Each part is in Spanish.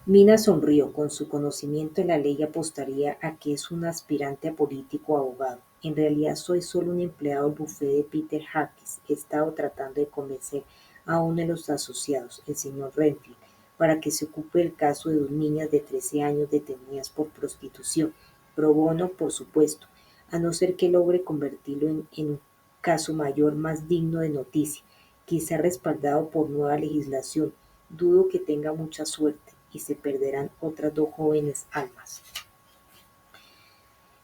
Mina sonrió. Con su conocimiento de la ley apostaría a que es un aspirante a político o abogado. En realidad soy solo un empleado del bufete de Peter Harkis. He estado tratando de convencer a uno de los asociados, el señor Renfield, para que se ocupe del caso de dos niñas de 13 años detenidas por prostitución. Pro bono, por supuesto, a no ser que logre convertirlo en un caso mayor más digno de noticia, quizá respaldado por nueva legislación. Dudo que tenga mucha suerte y se perderán otras dos jóvenes almas.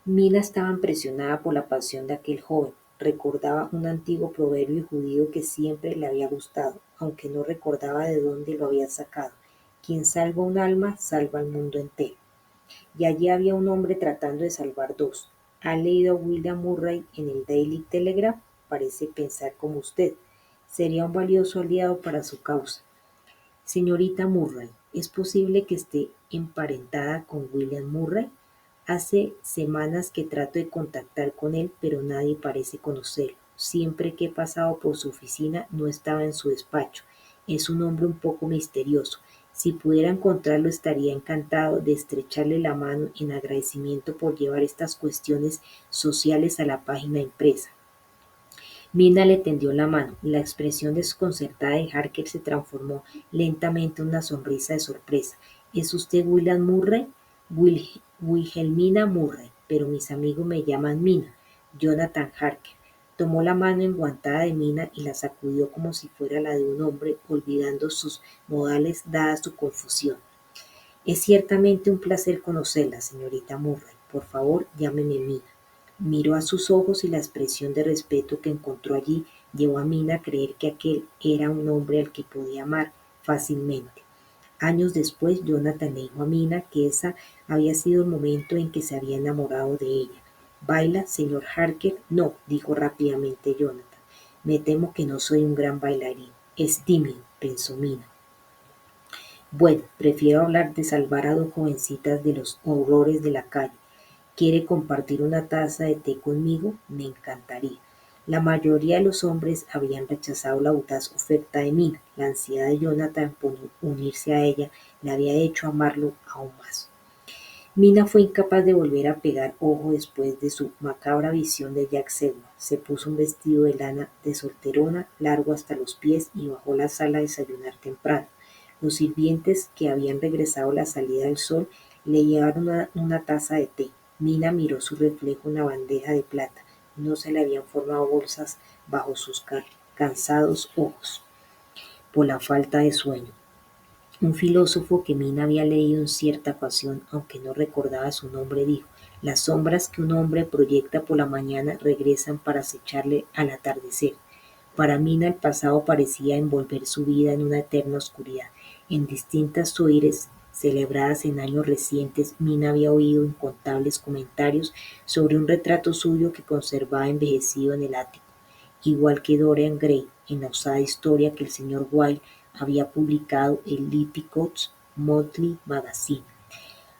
Mina estaba impresionada por la pasión de aquel joven. Recordaba un antiguo proverbio judío que siempre le había gustado, aunque no recordaba de dónde lo había sacado. Quien salva un alma, salva al mundo entero. Y allí había un hombre tratando de salvar dos. ¿Ha leído a William Murray en el Daily Telegraph? Parece pensar como usted. Sería un valioso aliado para su causa. Señorita Murray, ¿es posible que esté emparentada con William Murray? Hace semanas que trato de contactar con él, pero nadie parece conocerlo. Siempre que he pasado por su oficina no estaba en su despacho. Es un hombre un poco misterioso. Si pudiera encontrarlo estaría encantado de estrecharle la mano en agradecimiento por llevar estas cuestiones sociales a la página impresa. Mina le tendió la mano. La expresión desconcertada de Harker se transformó lentamente en una sonrisa de sorpresa. ¿Es usted William Murray? Wilhelmina Murray, pero mis amigos me llaman Mina. Jonathan Harker. Tomó la mano enguantada de Mina y la sacudió como si fuera la de un hombre, olvidando sus modales dada su confusión. Es ciertamente un placer conocerla, señorita Murray. Por favor, llámeme Mina. Miró a sus ojos y la expresión de respeto que encontró allí llevó a Mina a creer que aquel era un hombre al que podía amar fácilmente. Años después, Jonathan le dijo a Mina que ese había sido el momento en que se había enamorado de ella. ¿Baila, señor Harker? No, dijo rápidamente Jonathan. Me temo que no soy un gran bailarín. Es tímido, pensó Mina. Bueno, prefiero hablar de salvar a dos jovencitas de los horrores de la calle. ¿Quiere compartir una taza de té conmigo? Me encantaría. La mayoría de los hombres habían rechazado la audaz oferta de Mina. La ansiedad de Jonathan por unirse a ella le había hecho amarlo aún más. Mina fue incapaz de volver a pegar ojo después de su macabra visión de Jack Selma. Se puso un vestido de lana de solterona, largo hasta los pies, y bajó a la sala a desayunar temprano. Los sirvientes, que habían regresado a la salida del sol, le llevaron una taza de té. Mina miró su reflejo en la bandeja de plata. No se le habían formado bolsas bajo sus cansados ojos por la falta de sueño. Un filósofo que Mina había leído en cierta ocasión, aunque no recordaba su nombre, dijo: las sombras que un hombre proyecta por la mañana regresan para acecharle al atardecer. Para Mina el pasado parecía envolver su vida en una eterna oscuridad. En distintas soires celebradas en años recientes, Mina había oído incontables comentarios sobre un retrato suyo que conservaba envejecido en el ático, igual que Dorian Gray en la osada historia que el señor Wilde había publicado en Lippincotts Monthly Magazine.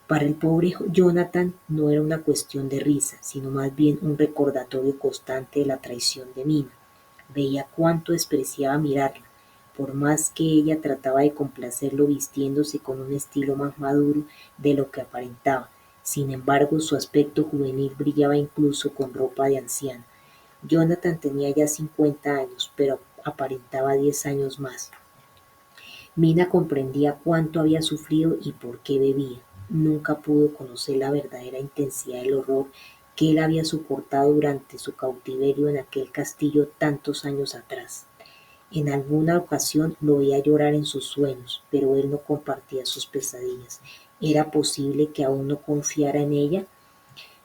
Para el pobre Jonathan no era una cuestión de risa, sino más bien un recordatorio constante de la traición de Mina. Veía cuánto despreciaba mirarla, por más que ella trataba de complacerlo vistiéndose con un estilo más maduro de lo que aparentaba. Sin embargo, su aspecto juvenil brillaba incluso con ropa de anciana. Jonathan tenía ya 50 años, pero aparentaba 10 años más. Mina comprendía cuánto había sufrido y por qué bebía. Nunca pudo conocer la verdadera intensidad del horror que él había soportado durante su cautiverio en aquel castillo tantos años atrás. En alguna ocasión lo oía llorar en sus sueños, pero él no compartía sus pesadillas. ¿Era posible que aún no confiara en ella?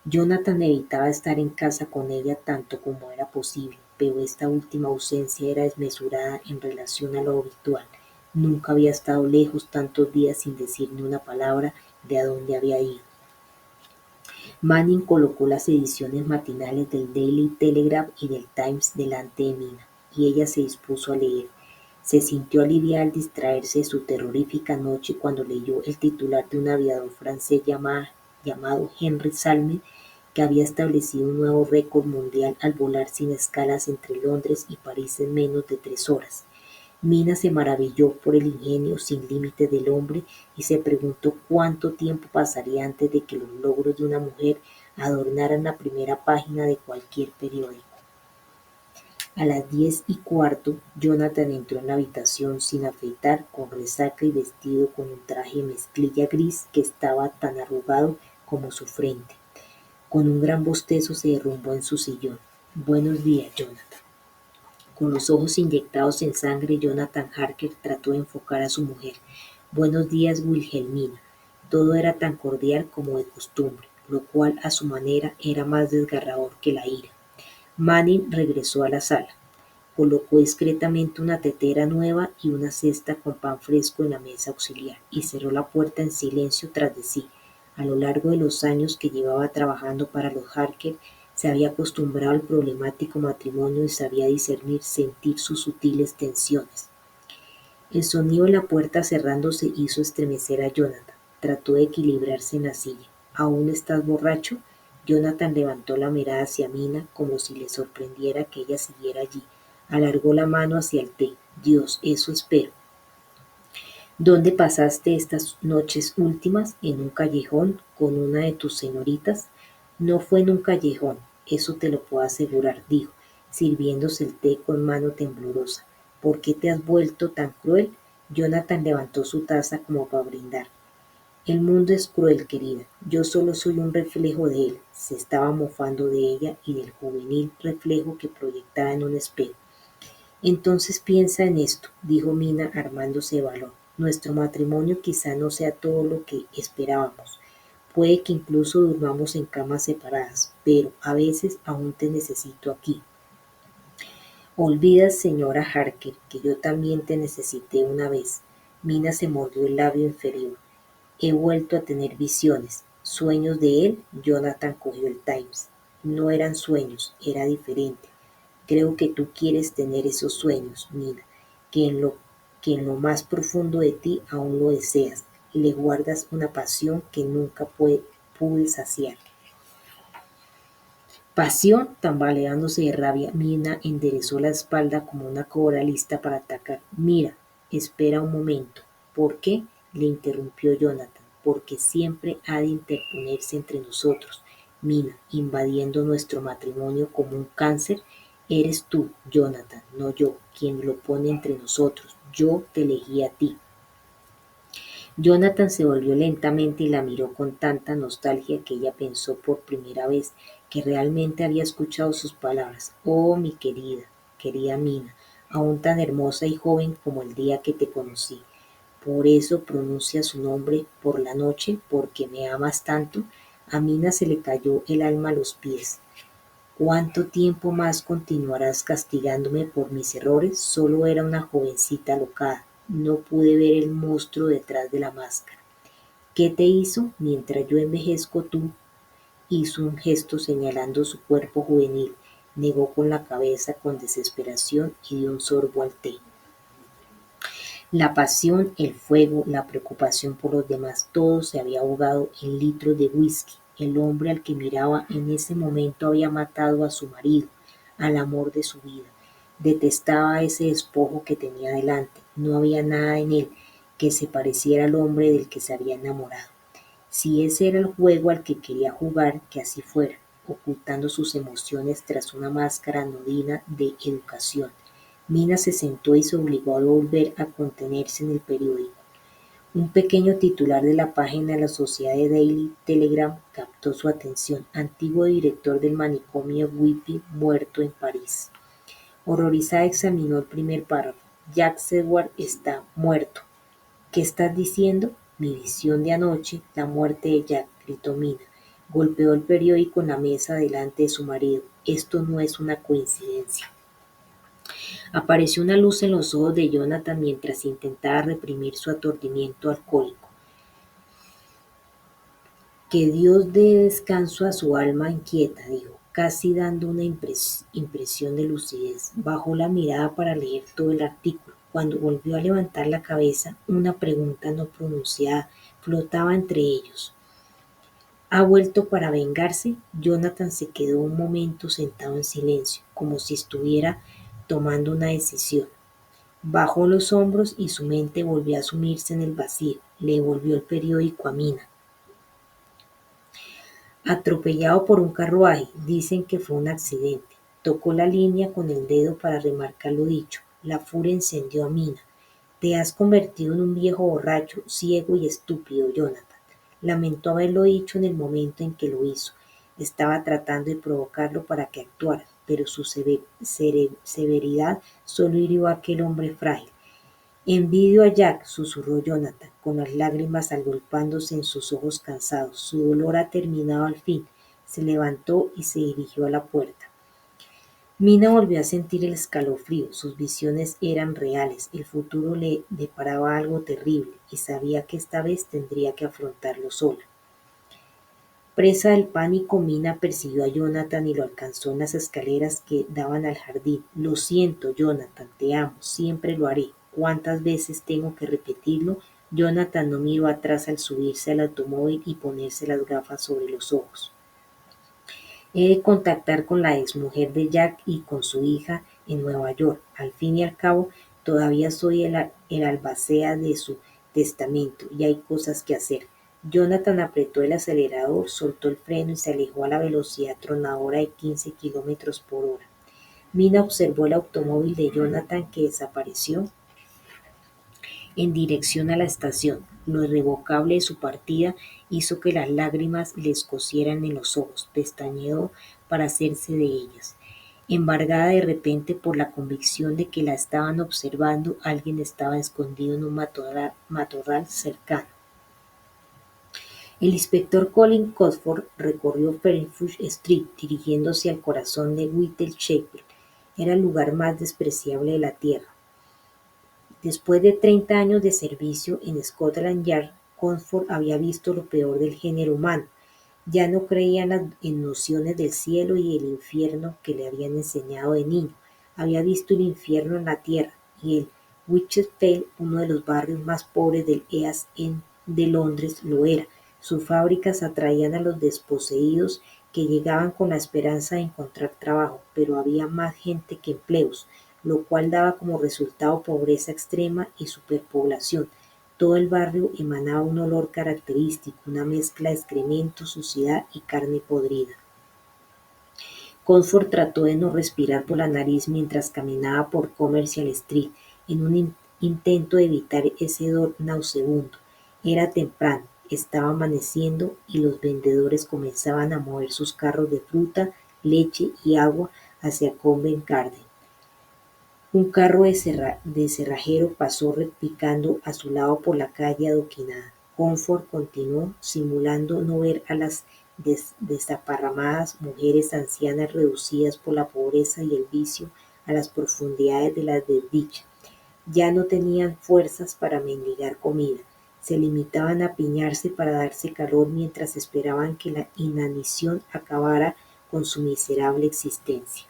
Jonathan evitaba estar en casa con ella tanto como era posible, pero esta última ausencia era desmesurada en relación a lo habitual. Nunca había estado lejos tantos días sin decir ni una palabra de a dónde había ido. Manning colocó las ediciones matinales del Daily Telegraph y del Times delante de Mina, y ella se dispuso a leer. Se sintió aliviada al distraerse de su terrorífica noche cuando leyó el titular de un aviador francés llamado Henry Salmet, que había establecido un nuevo récord mundial al volar sin escalas entre Londres y París en menos de 3 horas. Mina se maravilló por el ingenio sin límite del hombre y se preguntó cuánto tiempo pasaría antes de que los logros de una mujer adornaran la primera página de cualquier periódico. A las 10:15, Jonathan entró en la habitación sin afeitar, con resaca y vestido con un traje de mezclilla gris que estaba tan arrugado como su frente. Con un gran bostezo se derrumbó en su sillón. Buenos días, Jonathan. Con los ojos inyectados en sangre, Jonathan Harker trató de enfocar a su mujer. Buenos días, Wilhelmina. Todo era tan cordial como de costumbre, lo cual a su manera era más desgarrador que la ira. Manning regresó a la sala. Colocó discretamente una tetera nueva y una cesta con pan fresco en la mesa auxiliar y cerró la puerta en silencio tras de sí. A lo largo de los años que llevaba trabajando para los Harker, se había acostumbrado al problemático matrimonio y sabía discernir, sentir sus sutiles tensiones. El sonido de la puerta cerrándose hizo estremecer a Jonathan. Trató de equilibrarse en la silla. ¿Aún estás borracho? Jonathan levantó la mirada hacia Mina como si le sorprendiera que ella siguiera allí. Alargó la mano hacia el té. Dios, eso espero. ¿Dónde pasaste estas noches últimas? ¿En un callejón con una de tus señoritas? No fue en un callejón, eso te lo puedo asegurar, dijo, sirviéndose el té con mano temblorosa. ¿Por qué te has vuelto tan cruel? Jonathan levantó su taza como para brindar. El mundo es cruel, querida. Yo solo soy un reflejo de él. Se estaba mofando de ella y del juvenil reflejo que proyectaba en un espejo. Entonces piensa en esto, dijo Mina armándose de valor. Nuestro matrimonio quizá no sea todo lo que esperábamos. Puede que incluso durmamos en camas separadas, pero a veces aún te necesito aquí. Olvidas, señora Harker, que yo también te necesité una vez. Mina se mordió el labio inferior. He vuelto a tener visiones. ¿Sueños de él? Jonathan cogió el Times. No eran sueños, era diferente. Creo que tú quieres tener esos sueños, Mina, que en lo más profundo de ti aún lo deseas y le guardas una pasión que nunca pude saciar. Pasión, tambaleándose de rabia, Mina enderezó la espalda como una cobra lista para atacar. Mira, espera un momento. ¿Por qué? Le interrumpió Jonathan. Porque siempre ha de interponerse entre nosotros. Mina, invadiendo nuestro matrimonio como un cáncer. Eres tú, Jonathan, no yo, quien lo pone entre nosotros. Yo te elegí a ti. Jonathan se volvió lentamente y la miró con tanta nostalgia que ella pensó por primera vez que realmente había escuchado sus palabras. Oh, mi querida Mina, aún tan hermosa y joven como el día que te conocí. Por eso pronuncia su nombre por la noche, porque me amas tanto. A Mina se le cayó el alma a los pies. ¿Cuánto tiempo más continuarás castigándome por mis errores? Solo era una jovencita alocada. No pude ver el monstruo detrás de la máscara. ¿Qué te hizo? Mientras yo envejezco tú. Hizo un gesto señalando su cuerpo juvenil. Negó con la cabeza con desesperación y dio un sorbo al té. La pasión, el fuego, la preocupación por los demás, todo se había ahogado en litros de whisky. El hombre al que miraba en ese momento había matado a su marido, al amor de su vida. Detestaba ese despojo que tenía delante. No había nada en él que se pareciera al hombre del que se había enamorado. Si ese era el juego al que quería jugar, que así fuera, ocultando sus emociones tras una máscara anodina de educación. Mina se sentó y se obligó a volver a contenerse en el periódico. Un pequeño titular de la página de la Sociedad de Daily Telegraph captó su atención. Antiguo director del manicomio Whitby muerto en París. Horrorizada examinó el primer párrafo. Jack Seward está muerto. ¿Qué estás diciendo? Mi visión de anoche, la muerte de Jack, gritó Mina. Golpeó el periódico en la mesa delante de su marido. Esto no es una coincidencia. Apareció una luz en los ojos de Jonathan mientras intentaba reprimir su aturdimiento alcohólico. Que Dios dé descanso a su alma inquieta, dijo, casi dando una impresión de lucidez. Bajó la mirada para leer todo el artículo. Cuando volvió a levantar la cabeza, una pregunta no pronunciada flotaba entre ellos. ¿Ha vuelto para vengarse? Jonathan se quedó un momento sentado en silencio, como si estuviera tomando una decisión. Bajó los hombros y su mente volvió a sumirse en el vacío. Le devolvió el periódico a Mina. Atropellado por un carruaje, dicen que fue un accidente. Tocó la línea con el dedo para remarcar lo dicho. La furia encendió a Mina. Te has convertido en un viejo borracho, ciego y estúpido, Jonathan. Lamentó haberlo dicho en el momento en que lo hizo. Estaba tratando de provocarlo para que actuara, pero su severidad solo hirió a aquel hombre frágil. Envidio a Jack, susurró Jonathan, con las lágrimas agolpándose en sus ojos cansados. Su dolor ha terminado al fin. Se levantó y se dirigió a la puerta. Mina volvió a sentir el escalofrío. Sus visiones eran reales. El futuro le deparaba algo terrible y sabía que esta vez tendría que afrontarlo sola. Presa del pánico, Mina persiguió a Jonathan y lo alcanzó en las escaleras que daban al jardín. Lo siento, Jonathan, te amo, siempre lo haré. ¿Cuántas veces tengo que repetirlo? Jonathan no miró atrás al subirse al automóvil y ponerse las gafas sobre los ojos. He de contactar con la exmujer de Jack y con su hija en Nueva York. Al fin y al cabo, todavía soy el albacea de su testamento y hay cosas que hacer. Jonathan apretó el acelerador, soltó el freno y se alejó a la velocidad tronadora de 15 kilómetros por hora. Mina observó el automóvil de Jonathan que desapareció en dirección a la estación. Lo irrevocable de su partida hizo que las lágrimas le escocieran en los ojos. Pestañeó para hacerse de ellas. Embargada de repente por la convicción de que la estaban observando, alguien estaba escondido en un matorral cercano. El inspector Colin Cosford recorrió Fairfax Street dirigiéndose al corazón de Whitechapel. Era el lugar más despreciable de la tierra. Después de 30 años de servicio en Scotland Yard, Cosford había visto lo peor del género humano. Ya no creía en nociones del cielo y el infierno que le habían enseñado de niño. Había visto el infierno en la tierra, y el Whitechapel, uno de los barrios más pobres del East End de Londres, lo era. Sus fábricas atraían a los desposeídos que llegaban con la esperanza de encontrar trabajo, pero había más gente que empleos, lo cual daba como resultado pobreza extrema y superpoblación. Todo el barrio emanaba un olor característico, una mezcla de excrementos, suciedad y carne podrida. Cosford trató de no respirar por la nariz mientras caminaba por Commercial Street, en un intento de evitar ese hedor nauseabundo. Era temprano, estaba amaneciendo y los vendedores comenzaban a mover sus carros de fruta, leche y agua hacia Covent Garden. Un carro de cerrajero pasó repicando a su lado por la calle adoquinada. Cosford continuó, simulando no ver a las desaparramadas mujeres ancianas reducidas por la pobreza y el vicio a las profundidades de la desdicha. Ya no tenían fuerzas para mendigar comida. Se limitaban a piñarse para darse calor mientras esperaban que la inanición acabara con su miserable existencia.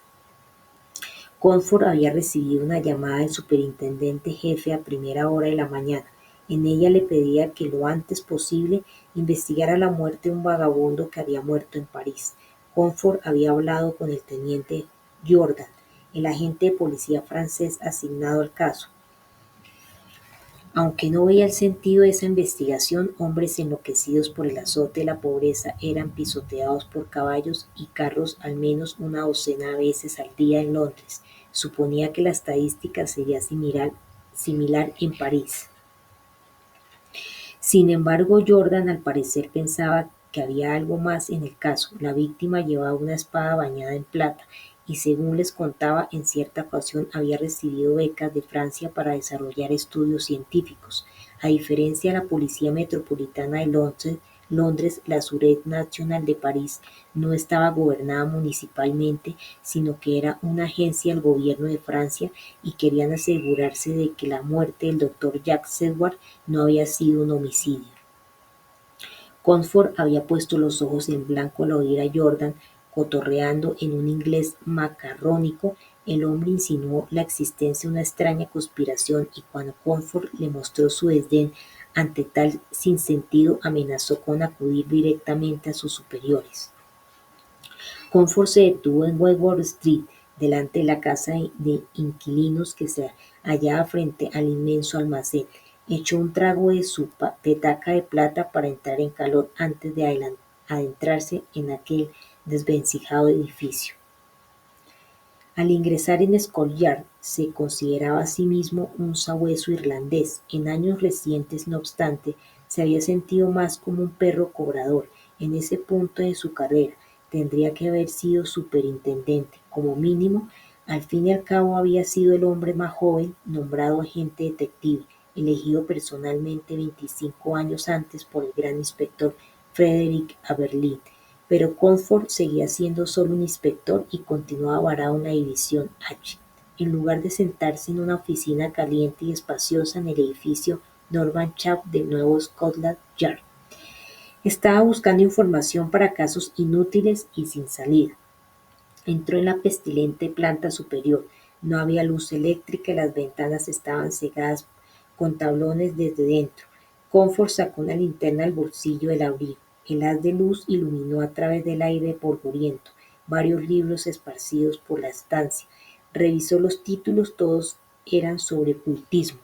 Cosford había recibido una llamada del superintendente jefe a primera hora de la mañana. En ella le pedía que lo antes posible investigara la muerte de un vagabundo que había muerto en París. Cosford había hablado con el teniente Jordan, el agente de policía francés asignado al caso. Aunque no veía el sentido de esa investigación, hombres enloquecidos por el azote de la pobreza eran pisoteados por caballos y carros al menos una docena de veces al día en Londres. Suponía que la estadística sería similar en París. Sin embargo, Jordan al parecer pensaba que había algo más en el caso. La víctima llevaba una espada bañada en plata y, según les contaba, en cierta ocasión había recibido becas de Francia para desarrollar estudios científicos. A diferencia de la Policía Metropolitana de Londres, la Sûreté Nacional de París no estaba gobernada municipalmente, sino que era una agencia del gobierno de Francia y querían asegurarse de que la muerte del doctor Jacques Sedgwick no había sido un homicidio. Cosford había puesto los ojos en blanco al oír a Jordan cotorreando en un inglés macarrónico. El hombre insinuó la existencia de una extraña conspiración y cuando Cosford le mostró su desdén ante tal sinsentido, amenazó con acudir directamente a sus superiores. Cosford se detuvo en Westward Street, delante de la casa de inquilinos que se allá frente al inmenso almacén. Echó un trago de su petaca de plata para entrar en calor antes de adentrarse en aquel desvencijado edificio. Al ingresar en Scotland Yard, se consideraba a sí mismo un sabueso irlandés. En años recientes, no obstante, se había sentido más como un perro cobrador. En ese punto de su carrera, tendría que haber sido superintendente, como mínimo. Al fin y al cabo había sido el hombre más joven nombrado agente detective, elegido personalmente 25 años antes por el gran inspector Frederick Aberlin. Pero Comfort seguía siendo solo un inspector y continuaba varado en la División H, en lugar de sentarse en una oficina caliente y espaciosa en el edificio Norman Chap del nuevo Scotland Yard. Estaba buscando información para casos inútiles y sin salida. Entró en la pestilente planta superior. No había luz eléctrica y las ventanas estaban cegadas con tablones desde dentro. Comfort sacó una linterna del bolsillo del abrigo. El haz de luz iluminó a través del aire polvoriento varios libros esparcidos por la estancia. Revisó los títulos, todos eran sobre ocultismo.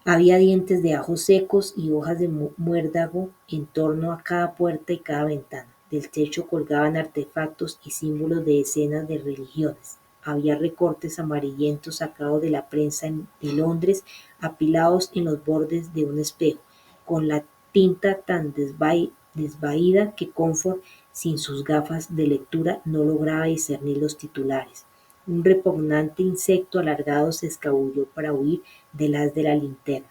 Había dientes de ajo secos y hojas de muérdago en torno a cada puerta y cada ventana. Del techo colgaban artefactos y símbolos de escenas de religiones. Había recortes amarillentos sacados de la prensa de Londres, apilados en los bordes de un espejo, con la tinta tan desvaída que Comfort, sin sus gafas de lectura, no lograba discernir los titulares. Un repugnante insecto alargado se escabulló para huir del haz de la linterna.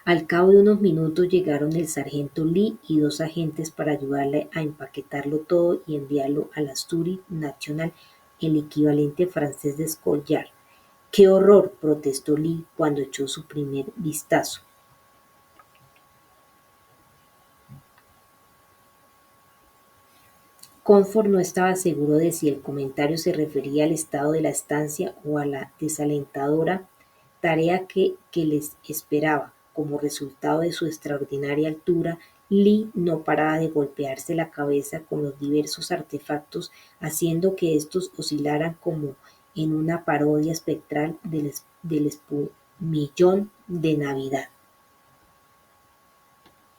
Al cabo de unos minutos llegaron el sargento Lee y dos agentes para ayudarle a empaquetarlo todo y enviarlo al Astori National, el equivalente francés de Scotland Yard. ¡Qué horror!, protestó Lee cuando echó su primer vistazo. Comfort no estaba seguro de si el comentario se refería al estado de la estancia o a la desalentadora tarea que les esperaba. Como resultado de su extraordinaria altura, Lee no paraba de golpearse la cabeza con los diversos artefactos, haciendo que estos oscilaran como en una parodia espectral del espumillón de Navidad.